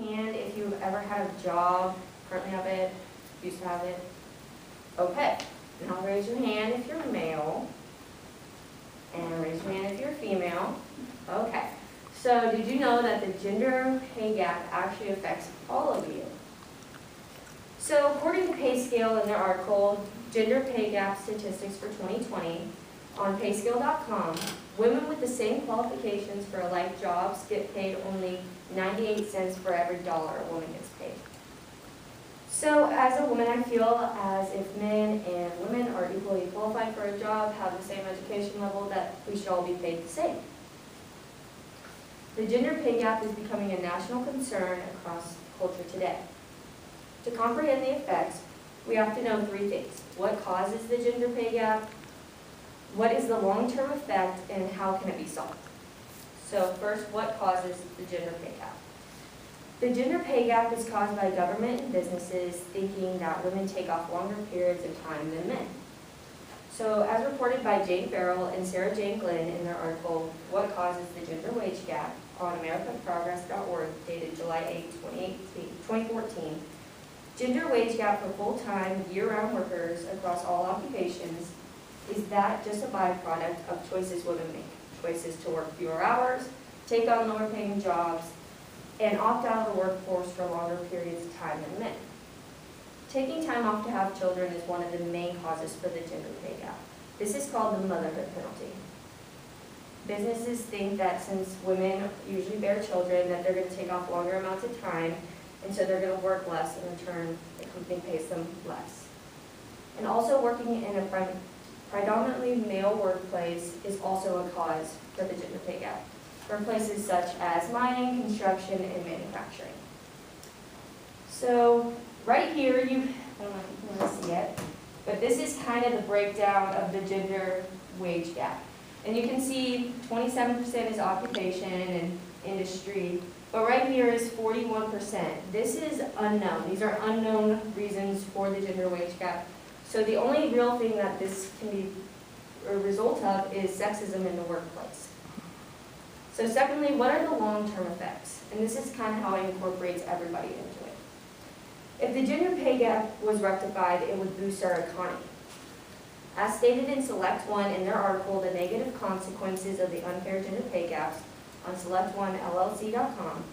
hand if you've ever had a job, currently have it, used to have it. Okay, now raise your hand if you're male, and raise your hand if you're female. Okay, so did you know that the gender pay gap actually affects all of you? So according to PayScale in their article, Gender Pay Gap Statistics for 2020, on payscale.com, women with the same qualifications for like jobs get paid only 98 cents for every dollar a woman gets paid. So as a woman, I feel as if men and women are equally qualified for a job, have the same education level, that we should all be paid the same. The gender pay gap is becoming a national concern across culture today. To comprehend the effects, we have to know three things. What causes the gender pay gap? What is the long-term effect, and how can it be solved? So first, what causes the gender pay gap? The gender pay gap is caused by government and businesses thinking that women take off longer periods of time than men. So as reported by Jane Farrell and Sarah Jane Glynn in their article, What Causes the Gender Wage Gap, on AmericanProgress.org, dated July 8, 2014, gender wage gap for full-time, year-round workers across all occupations is that just a byproduct of choices women make. Choices to work fewer hours, take on lower-paying jobs, and opt out of the workforce for longer periods of time than men. Taking time off to have children is one of the main causes for the gender pay gap. This is called the motherhood penalty. Businesses think that since women usually bear children, that they're going to take off longer amounts of time, and so they're going to work less. In return, the company pays them less. And also, working in a predominantly male workplace is also a cause for the gender pay gap, for places such as mining, construction, and manufacturing. So right here, I don't know if you can really see it, but this is kind of the breakdown of the gender wage gap. And you can see 27% is occupation and industry, but right here is 41%. This is unknown. These are unknown reasons for the gender wage gap. So the only real thing that this can be a result of is sexism in the workplace. So secondly, what are the long-term effects? And this is kind of how it incorporates everybody into it. If the gender pay gap was rectified, it would boost our economy. As stated in Select One in their article, The Negative Consequences of the Unfair Gender Pay Gaps, on SelectOneLLC.com,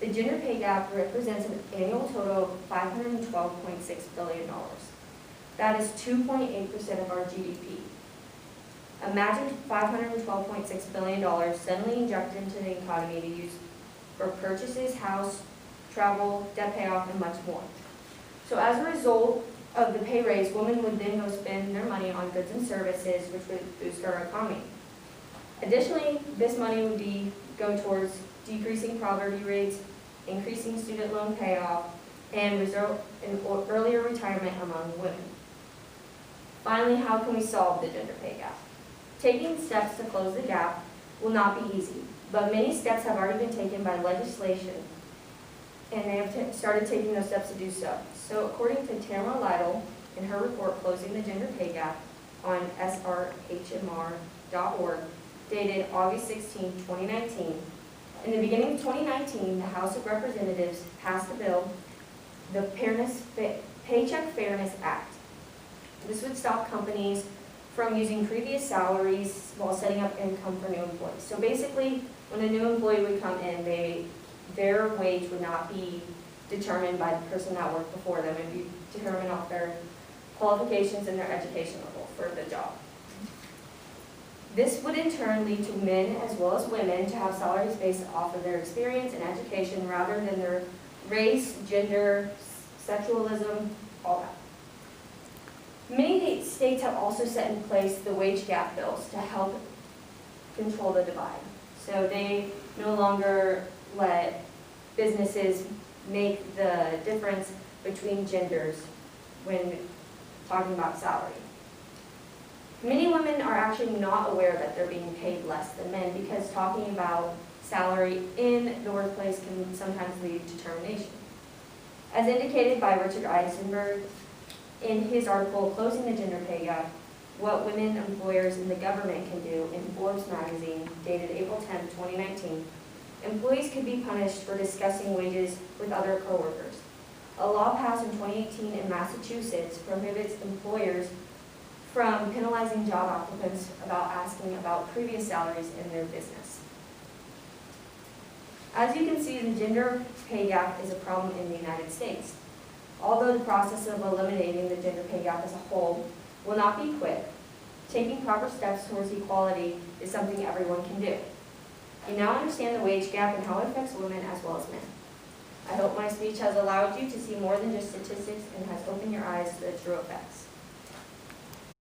the gender pay gap represents an annual total of $512.6 billion. That is 2.8% of our GDP. Imagine $512.6 billion suddenly injected into the economy to use for purchases, house, travel, debt payoff, and much more. So as a result of the pay raise, women would then go spend their money on goods and services, which would boost our economy. Additionally, this money would go towards decreasing poverty rates, increasing student loan payoff, and result in earlier retirement among women. Finally, how can we solve the gender pay gap? Taking steps to close the gap will not be easy, but many steps have already been taken by legislation, and they have started taking those steps to do so. So according to Tamara Lytle, in her report, Closing the Gender Pay Gap, on srhmr.org, dated August 16, 2019, in the beginning of 2019, the House of Representatives passed a bill, the Paycheck Fairness Act. This would stop companies from using previous salaries while setting up income for new employees. So basically, when a new employee would come in, their wage would not be determined by the person that worked before them. It would be determined off their qualifications and their education level for the job. This would in turn lead to men as well as women to have salaries based off of their experience and education rather than their race, gender, sexualism, all that. Many states have also set in place the wage gap bills to help control the divide. So they no longer let businesses make the difference between genders when talking about salary. Many women are actually not aware that they're being paid less than men because talking about salary in the workplace can sometimes lead to termination. As indicated by Richard Eisenberg in his article, Closing the Gender Pay Gap, What Women Employers in the Government Can Do, in Forbes magazine, dated April 10, 2019, employees could be punished for discussing wages with other coworkers. A law passed in 2018 in Massachusetts prohibits employers from penalizing job applicants about asking about previous salaries in their business. As you can see, the gender pay gap is a problem in the United States. Although the process of eliminating the gender pay gap as a whole will not be quick, taking proper steps towards equality is something everyone can do. You now understand the wage gap and how it affects women as well as men. I hope my speech has allowed you to see more than just statistics and has opened your eyes to the true effects.